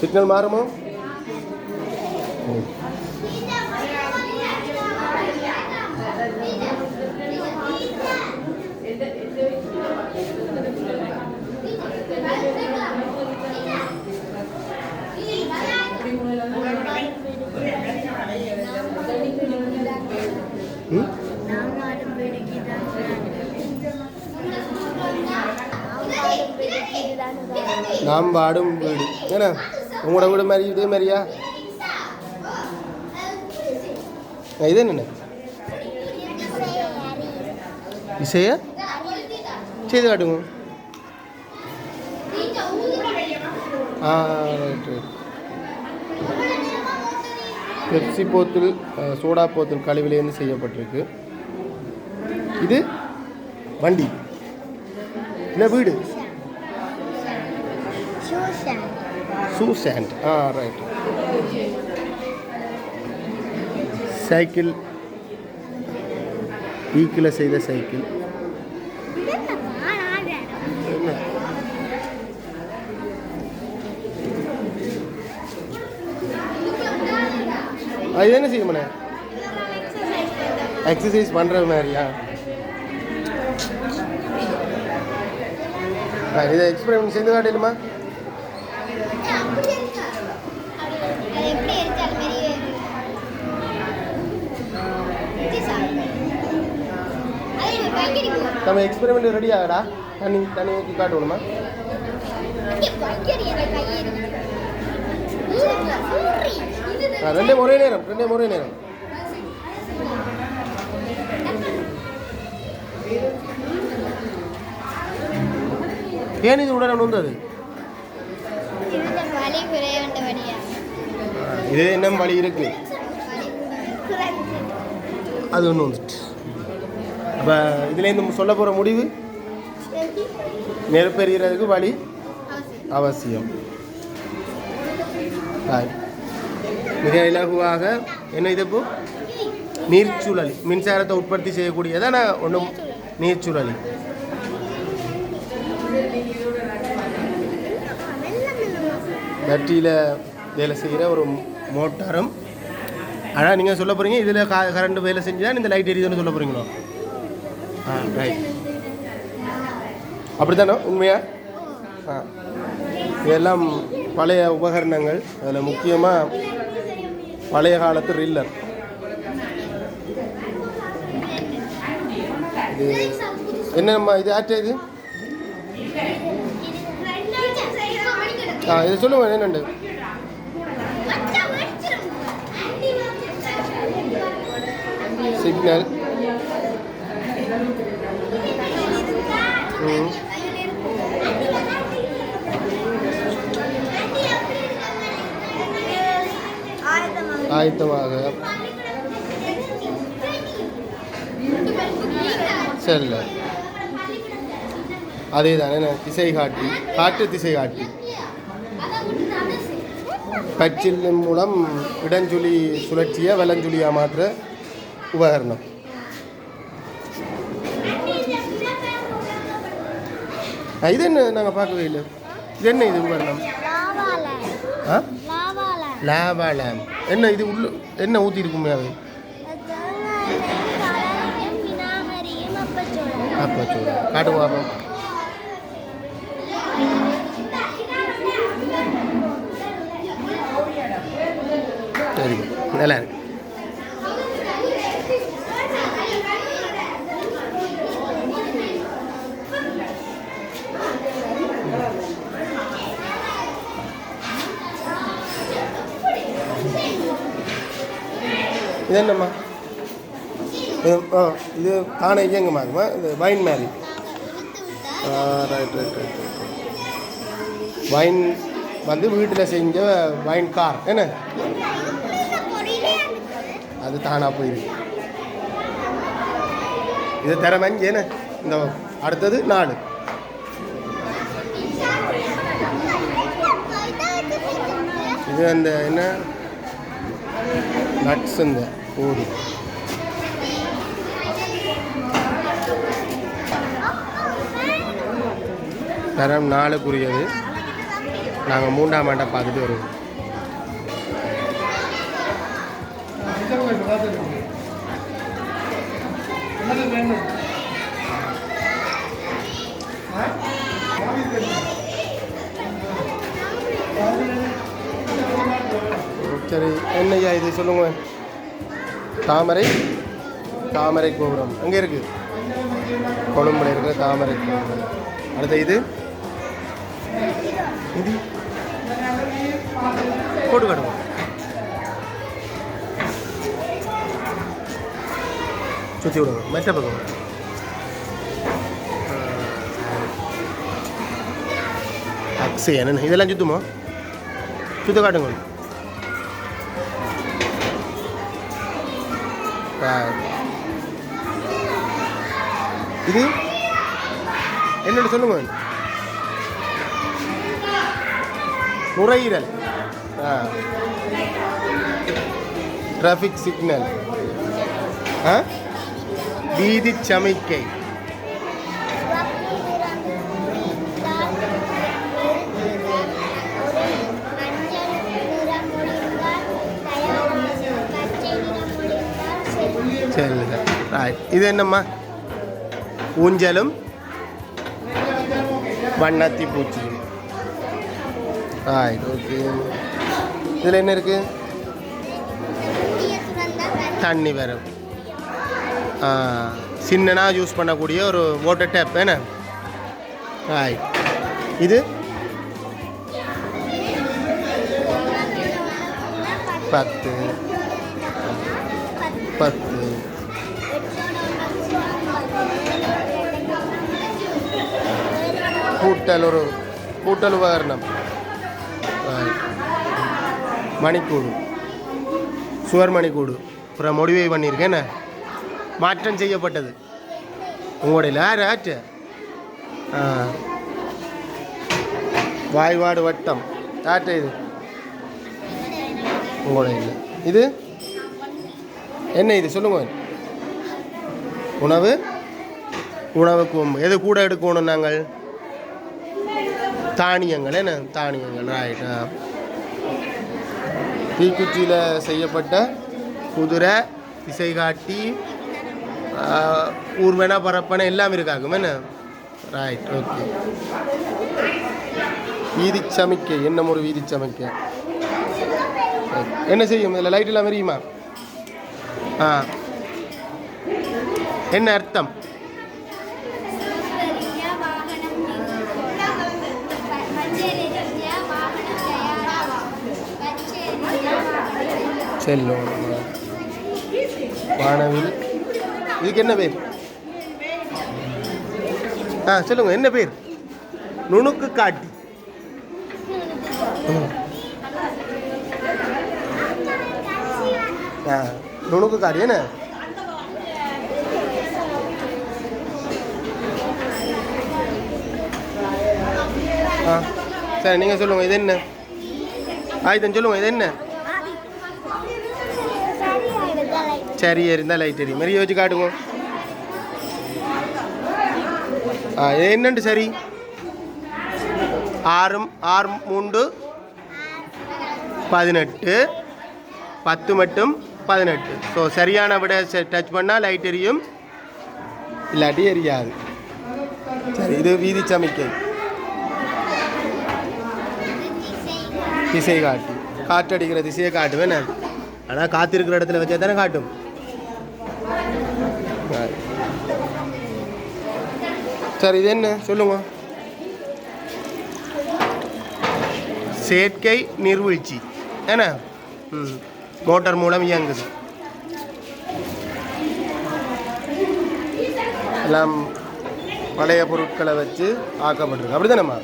Signal மாறுமோ? நாம் வாடும் வீடு ஏன்னா உங்களோட வீடு மாதிரி இதே மாதிரியா? இது என்ன இசையா செய்து காட்டுங்க. Right right. பெப்சி போத்தல் சோடா போத்தல் கழிவிலேருந்து செய்யப்பட்டிருக்கு. இது வண்டி இல்லை வீடு. சூசாண்ட். ரைட். சைக்கிள் ஈக்கில் செய்த சைக்கிள். அது என்ன செய்யுமண்ணே? எக்ஸசைஸ் பண்ணுற மாதிரியா? இதை எக்ஸ்பெரிமெண்ட் செய்து காட்டிடுமா? நம்ம எக்ஸ்பெரிமெண்ட் ரெடி ஆகடா. தண்ணி தண்ணி ஊற்றி காட்டணுமா? ரெண்டே ஒரே நேரம். ஏன் இது உடனே வந்தது? இது என்ன வழி இருக்கு? அது ஒன்று வந்துட்டு. அப்போ இதுலேருந்து சொல்ல போகிற முடிவு, நெருப்பெறிகிறதுக்கு வழி அவசியம். மிக இலகுவாக என்ன இது இப்போ நீர்ச்சுழலி, மின்சாரத்தை உற்பத்தி செய்யக்கூடியதான ஒன்றும் நீர்ச்சுழலி. பேட்டரியில் வேலை செய்கிற ஒரு மோட்டாரும். ஆனால் நீங்கள் சொல்ல போகிறீங்க இதில் கரண்ட் வேலை செஞ்சுதான் இந்த லைட் எரியுதுன்னு சொல்ல போகிறீங்களோ? ரைட். அப்படி தானே உண்மையா? இதெல்லாம் பழைய உபகரணங்கள். அதில் முக்கியமாக பழைய காலத்து ரில்லர். இது என்னம்மா இது ஆற்ற இது? இது சொல்லுங்க என்னண்டு? சிக்னல். ஆயத்தமாக செல்ல. அதே தானே திசை காட்டி, காற்று திசை காட்டி. கச்சிலின் மூலம் இடஞ்சுழி சுழற்சியை வலஞ்சுழியாக மாற்ற உபகரணம். இது என்ன நாங்கள் பார்க்கவே இல்லை. இது என்ன இது உபகரணம்? Lava lamp. என்ன இது உள்ள என்ன ஊற்றி இருக்குமே? அது அப்பச்சோளா. காட்டுங்க பார்ப்போம். சரி, நல்லா இருக்கு. இது என்னம்மா? இது தானே இயங்குமா? அதுமா இது வைன் மாதிரி. Right right right right. Wine வந்து வீட்டில் செஞ்ச வைன் கார் என்ன? அது தானாக போயிருக்கு. இது திறமைஞ்சு என்ன? இந்த அடுத்தது 4. இது அந்த என்ன நட்ஸ் இந்த ஊர். தரம் 4க்குரியது. நாங்கள் 3ஆம் ஆண்டை பார்த்துட்டு வருவோம். சரி, என்னையா இது சொல்லுங்க. தாமரை கோபுரம் எங்கே இருக்குது? கொழும்புல இருக்கிற தாமரை கோபுரம். அடுத்த இது போட்டு காட்டுவோம். சுற்றி விடுங்க. மெட்ட பக்கம் அக்ஸை என்ன இதெல்லாம் சுற்றுமா? சுத்த காட்டுங்க. இது என்னோட சொல்லுங்க. நுரையீரல், டிராஃபிக் சிக்னல், வீதி சமிக்கை, இது என்னம்மா? ஊஞ்சலும் வண்ணாத்தி பூச்சியும். ஓகே. இதில் என்ன இருக்கு? தண்ணி வரும். சின்னனா யூஸ் பண்ணக்கூடிய ஒரு வாட்டர் டேப் என்ன? இது 10 கூட்டல் உபகரணம். மணிக்கூடு, சுவர் மணிக்கூடு. அப்புறம் முடிவை பண்ணியிருக்கேன். என்ன மாற்றம் செய்யப்பட்டது உங்களுடைய ஆற்று வாய்வாடு வட்டம் ஆற்று. இது உங்களுடைய இல்லை. இது என்ன? இது சொல்லுங்க. உணவு கூம்பு. எது கூட எடுக்கணும் நாங்கள்? தானியங்கள். என்ன? தானியங்கள். ரைட். தீக்குச்சியில் செய்யப்பட்ட குதிரை, திசை காட்டி, ஊர்வன பரப்பன எல்லாம் இருக்காகும். என்ன? ரைட். ஓகே. வீதி சமிக்கை. என்ன ஒரு வீதி சமிக்கை என்ன செய்யும்? இதில் லைட் எல்லாம் எரியுமா? என்ன அர்த்தம்? செல்லும் வானவில். இதுக்கு என்ன பேர்? சொல்லுங்க. என்ன பேர்? நுணுக்கு காட்டி. நுணுக்கு காட்டி. என்ன? சரி, நீங்கள் சொல்லுங்க. இது என்ன? ஆயுதம் சொல்லுங்க. இது என்ன? சரி, இருந்தால் லைட் எரியும். மாரி யோசிச்சு காட்டுங்க. இது என்னண்டு? சரி, 6 3 18 10 மட்டும் 18. ஸோ சரியான விட டச் பண்ணால் லைட் எரியும், இல்லாட்டி எரியாது. சரி, இது வீதி சமிக்கை. திசை காட்டி. காற்றடிக்கிற திசையை காட்டுவேன். ஆனால் காத்திருக்கிற இடத்துல வச்சா தானே காட்டும். சரி, இது என்ன? சொல்லுங்க. செயற்கை நீர்வீழ்ச்சி. என்ன? மோட்டார் மூலம் இயங்குது. எல்லாம் பழைய பொருட்களை வச்சு ஆக்கப்பட்டிருக்கு. அப்படி தானேம்மா?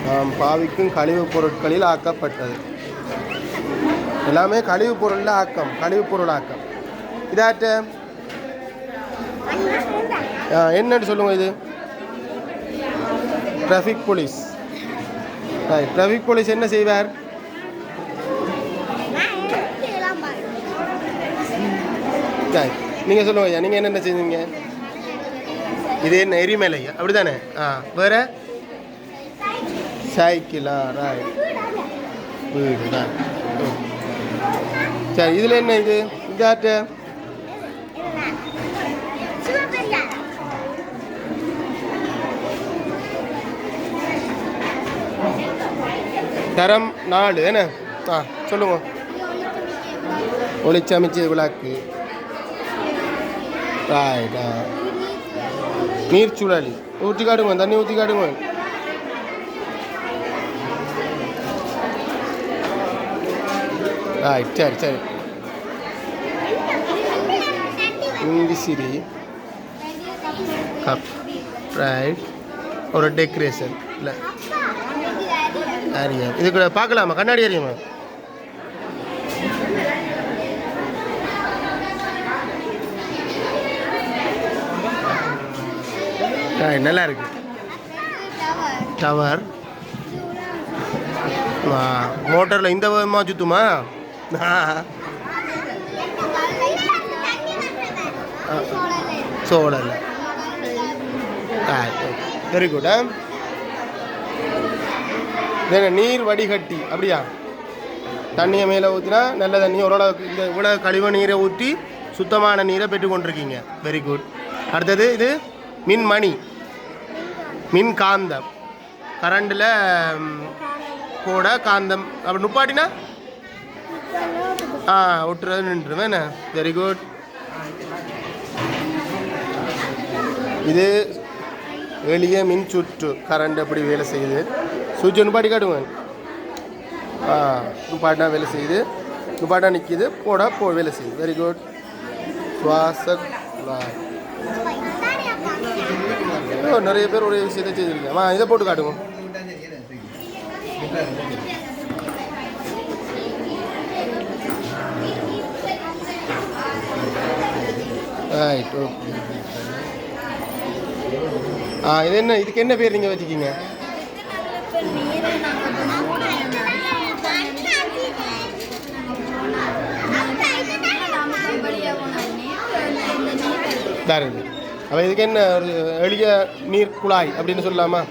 நாம் பாவிக்கும் கழிவுப் பொருட்களில் ஆக்கப்பட்டது. எல்லாமே கழிவுப் பொருளில் ஆக்கம், கழிவுப் பொருள் ஆக்கம். இதாட்ட என்னன்னு சொல்லுங்க. இது டிராஃபிக் போலீஸ். டிராஃபிக் போலீஸ் என்ன செய்வார்? நீங்கள் சொல்லுங்க ஐயா, நீங்கள் என்னென்ன செஞ்சீங்க? இது என்ன? எரிமலை. அப்படி தானே? வேறு சைக்கிளா ரைட் வீடு ரைட் சரி இதில் என்ன இது இதாட்ட தரம் 4 என்ன சொல்லுங்க ஒளிச்சமைச்ச விளக்கு ரைட் நீர் சுழலி ஊற்றி காடுங்க தண்ணி ஊற்றி காடுங்க ரைட் சரி சரி இங்கிசிரி கப் ரைட் ஒரு டெக்கரேஷன் இல்லை அறியா இது கூட பார்க்கலாமா கண்ணாடி அறியுமா நல்லா இருக்கு டவர் மோட்டரில் இந்த விதமாக சுத்துமா சோழல் வெரி குட் நீர் வடிகட்டி அப்படியா தண்ணியை மேலே ஊற்றினா நல்ல தண்ணி ஓரளவுக்கு இந்த இவ்வளோ கழிவு நீரை ஊற்றி சுத்தமான நீரை பெற்றுக்கொண்டிருக்கீங்க வெரி குட் அடுத்தது இது மின்மணி மின் காந்தம் கரண்டில் கூட காந்தம் அப்படி நுப்பாட்டினா விட்டுறது நின்றுமே என்ன வெரி குட் இது எளிய மின் சுற்று கரண்ட் அப்படி வேலை செய்யுது சுவிட்சை நுப்பாட்டி காட்டுவேன் நுப்பாட்டினா வேலை செய்யுது நுப்பாட்டா நிற்கிது போ வேலை செய்யுது வெரி குட் சுவாச நிறைய பேர் ஒரே விஷயத்தை செய்திருக்கேன் இதை போட்டு காட்டுங்க ரைட் ஓகே இது என்ன இதுக்கு என்ன பேர் நீங்கள் வச்சுக்கிங்க தருது அப்போ இதுக்கு என்ன ஒரு எளிய நீர் குழாய் அப்படின்னு சொல்லலாமா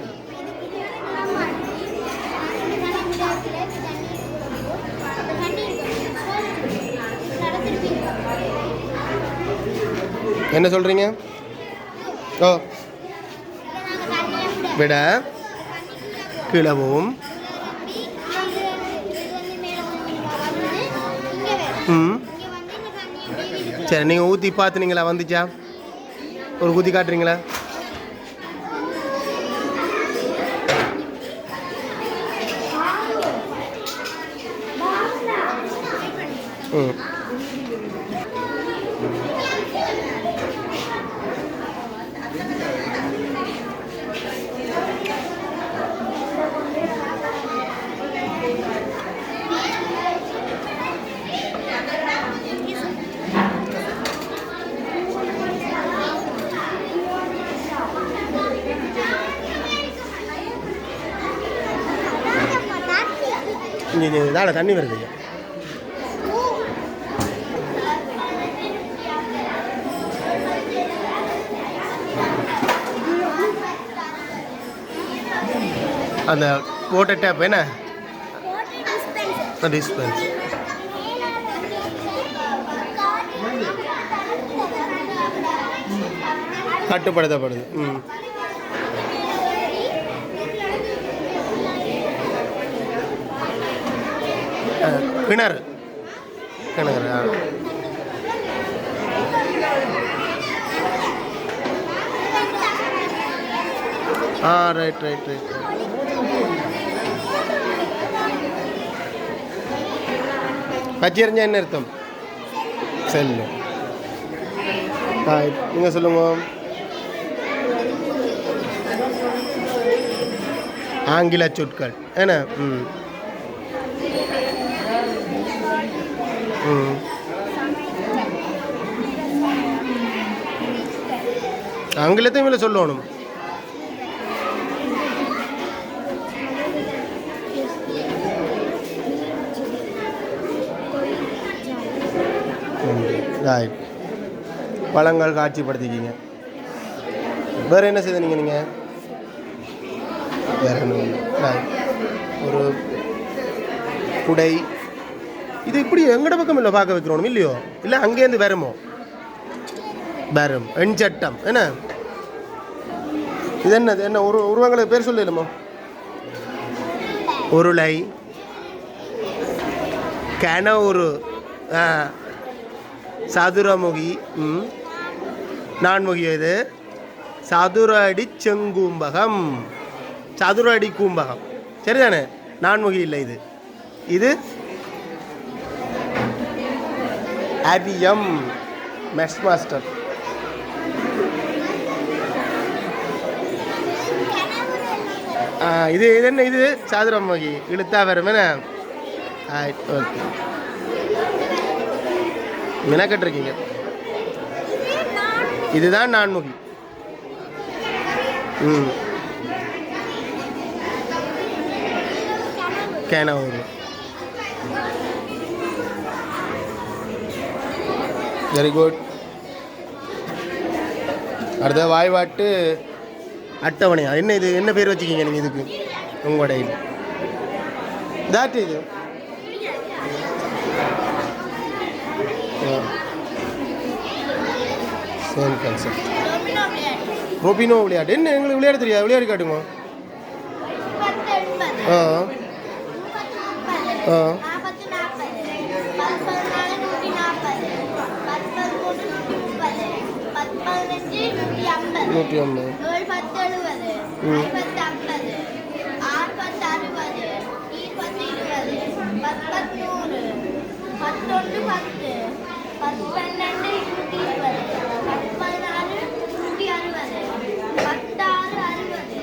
என்ன சொல்கிறீங்க ஓ விட கிளவும் சரி நீங்கள் ஊற்றி பார்த்துனீங்களா வந்துச்சா ஒரு ஊற்றி காட்டுறீங்களா இதால தண்ணி வருது அந்த வாட்டர் டேப் என்ன டிஸ்பென்ஸ் கட்டுப்படுத்தப்படுது கிணறு ரைட் ரைட் ரைட் பச்சை எறிஞ்சா என்ன அர்த்தம் செல்லு நீங்கள் சொல்லுங்க ஆங்கில சொற்கள் என்ன ஆங்கிலத்தையும் இல்லை சொல்லணும் பழங்கள் காட்சிப்படுத்திக்கிங்க வேறு என்ன செய்த நீங்கள் வேறு என்ன ஒரு குடை. இது இப்படி எங்கட பக்கம் இல்லை பார்க்க வைக்கிறோம் இல்லையோ, இல்லை அங்கேருந்து வருமோ? வரும் எண்சட்டம் என்ன இது? என்னது என்ன உருவங்களை பேர் சொல்லலுமோ? உருளை, கனவுரு, சதுரமுகி, நான்முகி. இது சதுர அடி செங்கூம்பகம், சதுர அடி கூம்பகம், சரிதானே? நான்முகி இல்லை இது. இது அரியம், மெஸ் மாஸ்டர். இது இது என்ன? இது சதுரமுகி, இழுத்தா வரும் என்ன? ஓகே, மினக்கட்டிருக்கீங்க. இதுதான் நான்முகி. கேனவூர். Very good. அடுத்த வாய்வாட்டு அட்டவணையா? என்ன இது? என்ன பேர் வச்சுக்கிங்க நீங்கள் இதுக்கு உங்களோட? இது தாட் இது சேம் கான்செப்ட். ரோபினோ விளையாட்டு. என்ன எங்களுக்கு விளையாட தெரியாது, விளையாடி காட்டுங்க. ஆ ஆ 150.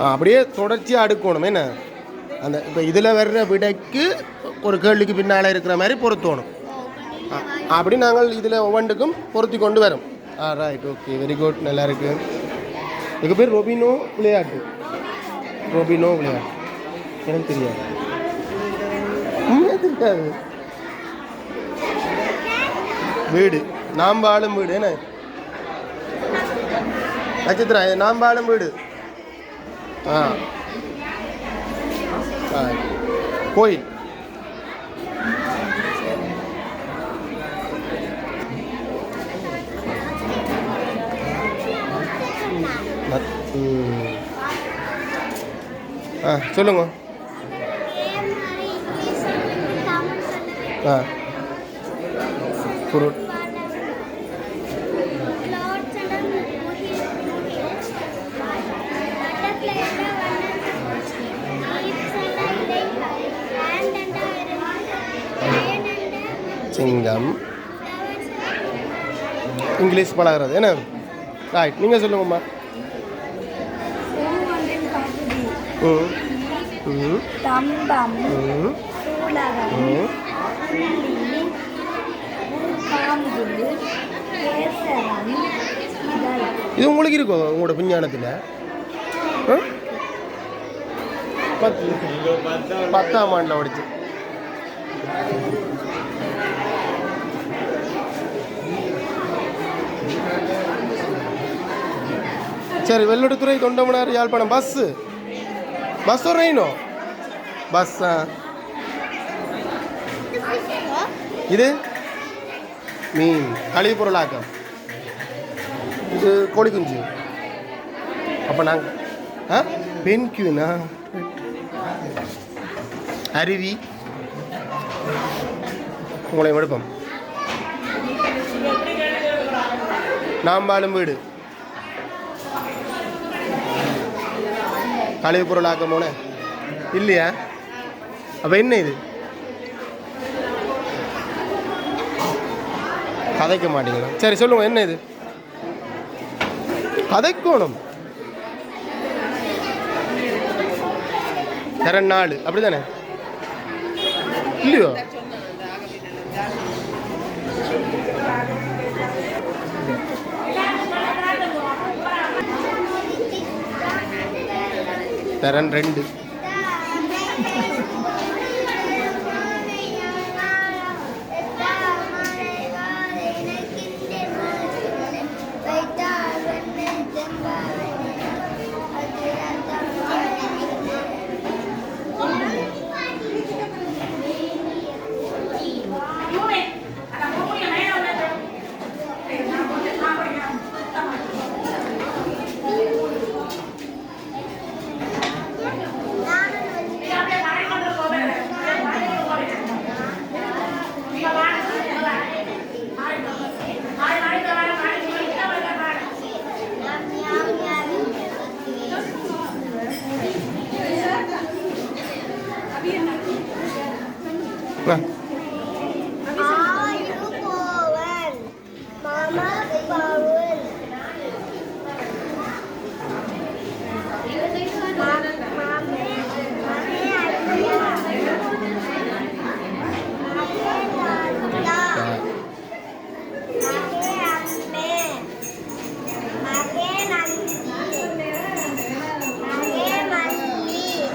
அப்படியே தொடர்ச்சியாக அடுக்கணும் என்ன? அந்த இப்போ இதில் வர்ற விடைக்கு ஒரு கேள்விக்கு பின்னால் இருக்கிற மாதிரி பொருத்தணும். அப்படி நாங்கள் இதில் ஒவ்வொன்றுக்கும் பொருத்தி கொண்டு வரோம். ரைட், ஓகே, வெரி குட், நல்லா இருக்கு. இதுக்கு பேர் ரொபினோ விளையாட்டு. ரொபினோ விளையாட்டு எனக்கு தெரியாது, தெரியாது. வீடு, நாம் வாழும் வீடு என்ன நட்சத்திரம்? இது நாம் வாழும் வீடு. கோயில். சொல்லுங்க. ஃப்ரூட். சிங்கம். இங்கிலீஷ் பழகிறது என்ன? ரைட், நீங்கள் சொல்லுங்கம்மா. தம்பம், இது உங்களுக்கு இருக்கும் உங்களோட விஞ்ஞானத்தில்? 10ஆம் ஆண்டில் படிச்சு. சரி, வெள்ளடுத்துறை, தொண்டமனார், யாழ்ப்பாணம். பஸ் வரணும். பஸ்ஸா? இது மீன், கழிவு பொருளாக்கம். இது கோழி குஞ்சு. அப்போ நாங்கள் பென்குயினா? அருவி. உங்களை எடுப்போம். நாம் வாழும் வீடு, கழிவு பொருளாக்கம் போன இல்லையா? அப்போ என்ன இது? கதைக்க மாட்டீங்களா? சரி சொல்லுங்க, என்ன இது? கதைக்கோணும். தரன் 4 அப்படி தானே இல்லையோ? தரன் 2.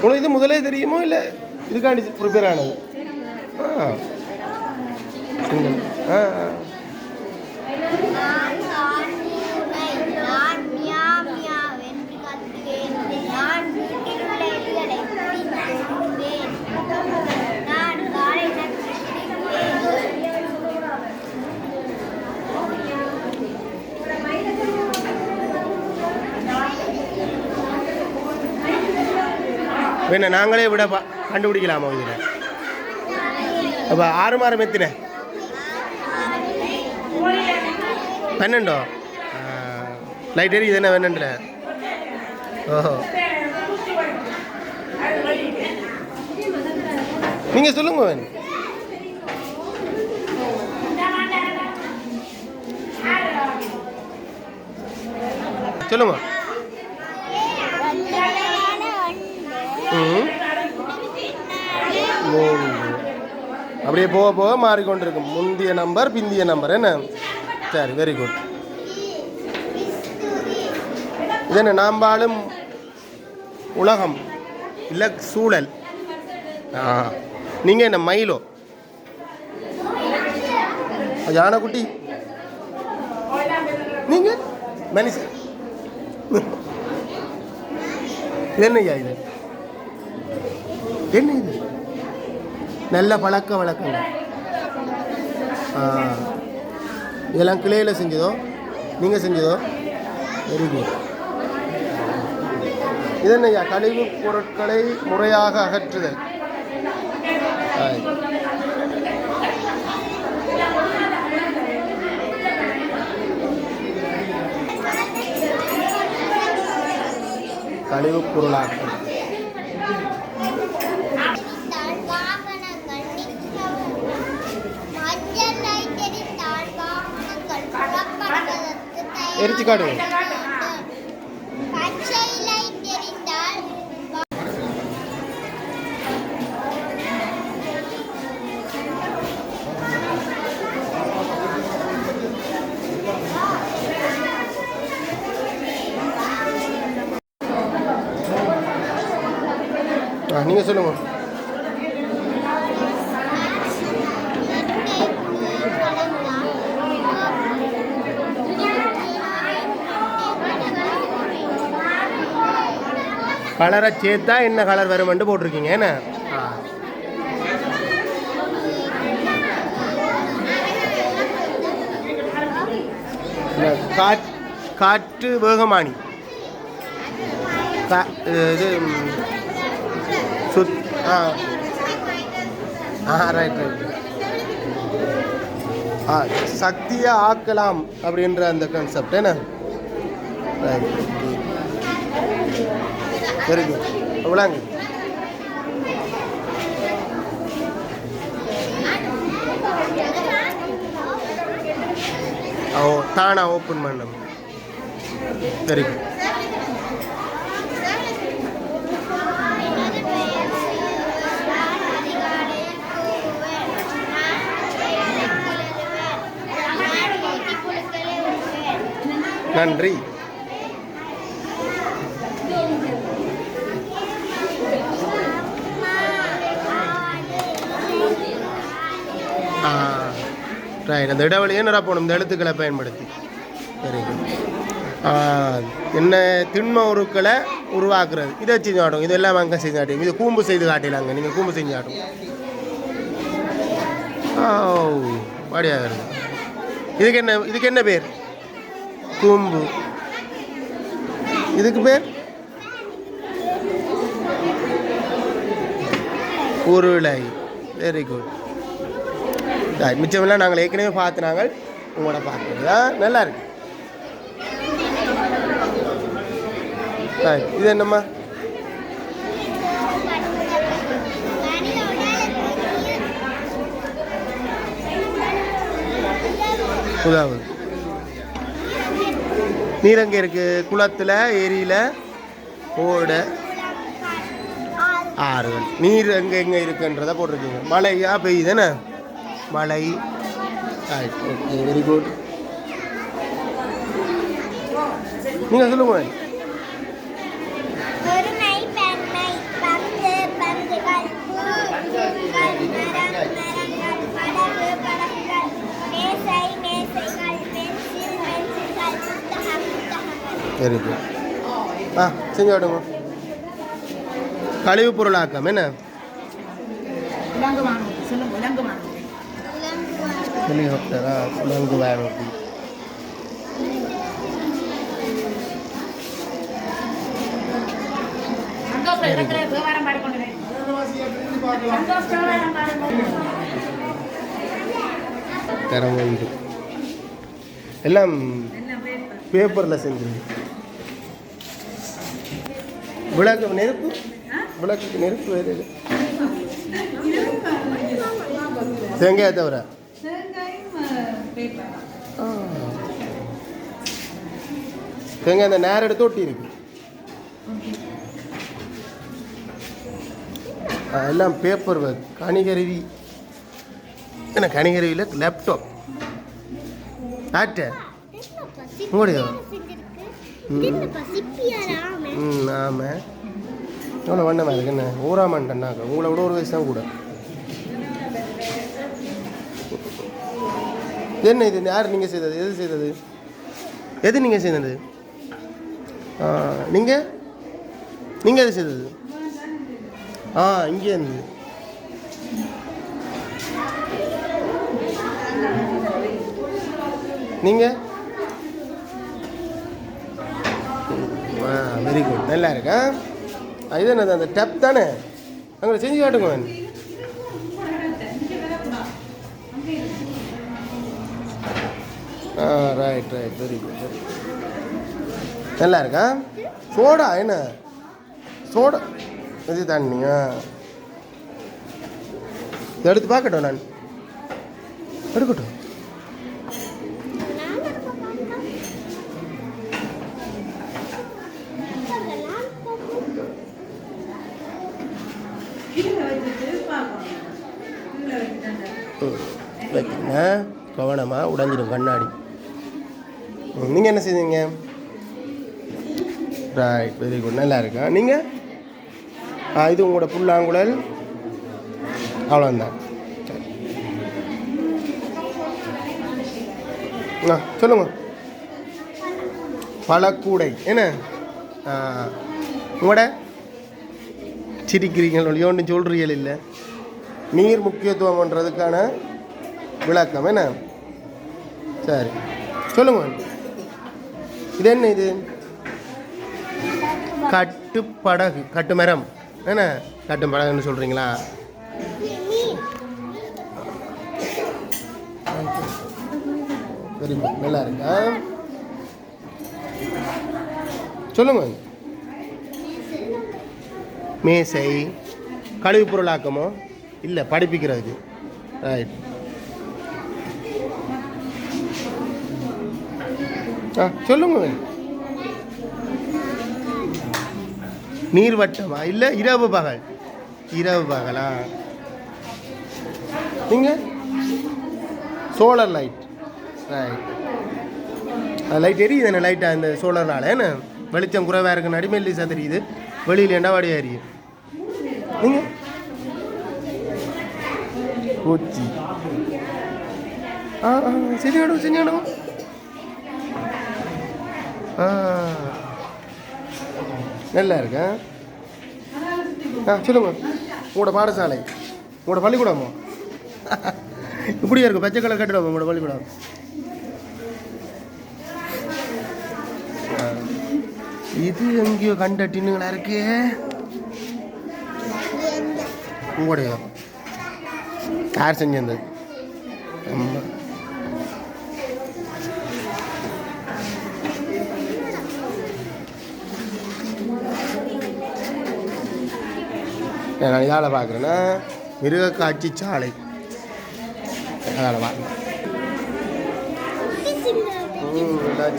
உங்களுக்கு இது முதலே தெரியுமோ இல்லை இதுக்காண்டி ப்ரிப்பேர் ஆனது? ஆ சிங்கிள். ஆ ஆ. வேணா நாங்களே விட கண்டுபிடிக்கலாமா இதில்? அப்போ 6 மாதம் எத்தின 12 லைட் எரி இது என்ன வேணுன்ற? ஓஹோ, நீங்கள் சொல்லுங்க வேணும். சொல்லுங்க. அப்படியே போக போக மாறிக்கொண்டிருக்கும். முந்திய நம்பர் பிந்திய நம்பர் என்ன? சரி, வெரி குட். இது என்ன? நாம் வாழும் உலகம் இல்லை சூழல். நீங்கள் என்ன மயிலோ யானைக்குட்டி? நீங்கள் மனுஷன். என்னய்யா இது? என்ன இது? நல்ல பழக்க வழக்கங்கள். இதெல்லாம் கிளையில் செஞ்சதோ நீங்கள் செஞ்சதோ? Very good. இது என்னய்யா? கழிவு பொருட்களை முறையாக அகற்றுதல். கழிவு பொருளாக்கம். எரிச்சு காட்டுங்க. நீங்கள் சொல்லுங்க. கலரை சேர்த்தா என்ன கலர் வருமென்று போட்டிருக்கீங்க என்ன? காற்று வேகமானி. இது சுத் ரைட் ரைட். சக்தியை ஆக்கலாம் அப்படின்ற அந்த கான்செப்ட் என்ன? Right, very good. அவ்வளோங்க. தானா ஓப்பன் பண்ணணும். Very good. நன்றி. ரைட். அந்த இடைவெளியை நிரப்பணும் இந்த எழுத்துக்களை பயன்படுத்தி. Very good. என்ன திண்ம உருக்களை உருவாக்குறது இதை செஞ்சு காட்டும். இதெல்லாம் அங்கே செஞ்சு காட்டும். இது கூம்பு செய்து காட்டிலாங்க. நீங்கள் கூம்பு செஞ்சு காட்டும். வாடியாக இருக்குது. இதுக்கு என்ன பேர்? கூம்பு. இதுக்கு பேர் உருளை. Very good. மிச்சமெல்லாம் நாங்கள் ஏற்கனவே பார்த்துனாங்க. உங்களோட பார்க்குறதா நல்லா இருக்கு. இது என்னம்மா? உதாவது நீர் எங்கே இருக்குது? குளத்தில், ஏரியில், ஓட, ஆறுகள். நீர் எங்கே எங்கே இருக்குன்றதை போட்டிருக்கீங்க. மழையா பெய்யுதுன்னு? மழை. Okay, very good. நீங்கள் சொல்லுங்க. Very good. செஞ்சு விடுங்க. கழிவு பொருளாக்கம் என்ன? ஹெலிகாப்டரா? உலங்கு வானூர்தி. தரம் வந்து எல்லாம் பேப்பரில் செஞ்சது. விளக்கு நெருப்பு, விளக்குக்கு நெருப்பு வேறு தேங்காயை தவிர தேங்காய் அந்த நேரம் எடுத்து ஒட்டி இருக்கு. எல்லாம் பேப்பர் ஒர்க். கணிகருவி என்ன? கணிகருவியில் லேப்டாப் ஆட்ட உங்களுடைய ஆமாம். எவ்வளோ வண்ணமாக இருக்கு என்ன? ஊராமண்டன்னாக்கா உங்களை விட ஒரு வயசு தான் கூட. என்ன இது? யார் நீங்கள் செய்தது? எது செய்தது? எது நீங்கள் செய்தது? நீங்கள் நீங்கள் எது செய்தது? இங்கே இருந்து நீங்கள் வெரி குட். நல்லா இருக்கா? இது என்னது? அந்த டப் தானே? அங்கே செஞ்சு காட்டுங்க. Right right very good very good. நல்லா இருக்கா? சோடா என்ன? சோடா இது தண்ணியா? எடுத்து பார்க்கட்டும். நான் எடுக்கட்டும். வைக்கிறீங்க கவனமாக உடஞ்சிடும் கண்ணாடி. நீங்கள் என்ன செய்வீங்க? Right very good. நல்லா இருக்கா? நீங்கள் இது உங்களோட புல்லாங்குழல். அவ்வளோந்தான். சொல்லுங்க. பழக்கூடை என்ன? உங்களோட சிரிக்கிறீங்களோ ஒன்றும் சொல்கிறீர்கள் இல்லை. நீர் முக்கியத்துவம்ன்றதுக்கான விளக்கம் என்ன? சரி சொல்லுங்க. இது என்ன? இது கட்டுப்படகு. கட்டுமரம் என்ன? கட்டுப்படகுன்னு சொல்கிறீங்களா? Very good. நல்லா இருக்கா? சொல்லுங்க. மேசை. கழிவு பொருளாக்கமோ? இல்லை, படிப்பிக்கிறதுக்கு. ரைட். சொல்லுங்க. நீர்வட்டமா? இல்லை, இரவு பகல். இரவு பகலா? நீங்கள் சோலார் லைட். ரைட். லைட் எரியுது என்ன? லைட்டாக இந்த சோலார்னால என்ன? வெளிச்சம் குறைவாக இருக்குன்னு அடிமெல்லிசா தெரியுது. வெளியில் என்ன வடியாக எரியுது? நீங்கள் பூச்சி. செஞ்சிடும் செஞ்சிடும். நல்லா இருக்கா? சொல்லுங்க. உங்களோட பாடசாலை, உங்களோட பள்ளிக்கூடமோ? இப்படியா இருக்கும்? பச்சை கலர் கட்டிடுவோம் உங்களோட பள்ளிக்கூடம். இது எங்கேயோ கண்ட டின்னுங்களா இருக்கு. உங்களுடைய யார் செஞ்சது? ஆமாம். நான் இதால் பார்க்குறேன்னா மிருக காட்சி சாலை. அதில் பார்க்கலாம்.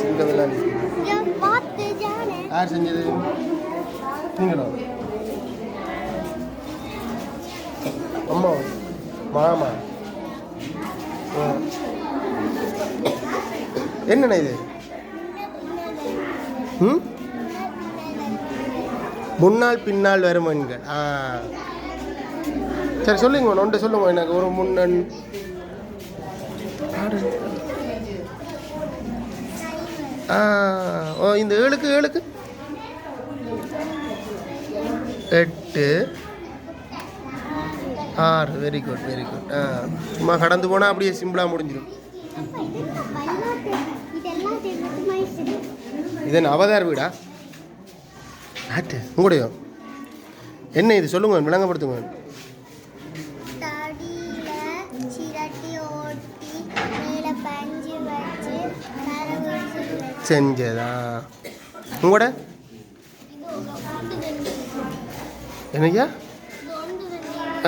சிங்கமெல்லாம் யார் செஞ்சது? நீங்களோ? அம்மா மாமா. என்னண்ணா இது? முன்னால் பின்னால் வரும் எண்கள். சரி சொல்லுங்க. ஒன்றை சொல்லுங்க எனக்கு. ஒரு முன்னன் ஓ இந்த 7க்கு 7க்கு 8 6 வெரி குட் வெரி குட் சும்மா கடந்து போனால் அப்படியே சிம்பிளாக முடிஞ்சிடும். இது என்ன அவதார் வீடா? ஆட்டு உங்களுடையோ என்ன இது சொல்லுங்க, விளங்கப்படுத்துங்க. செஞ்சதா உங்களோட என்னையா?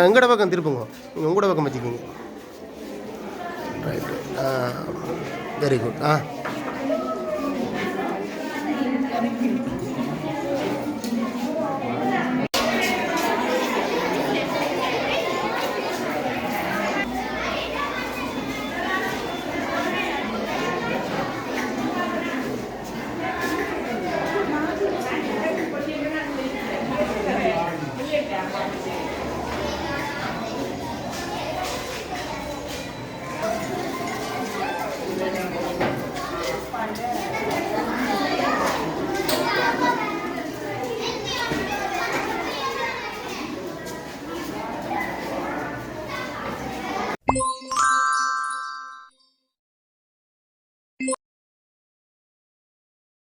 எங்கட பக்கம் திருப்புங்க, உங்களோட பக்கம் வச்சுக்கோங்க. Right very good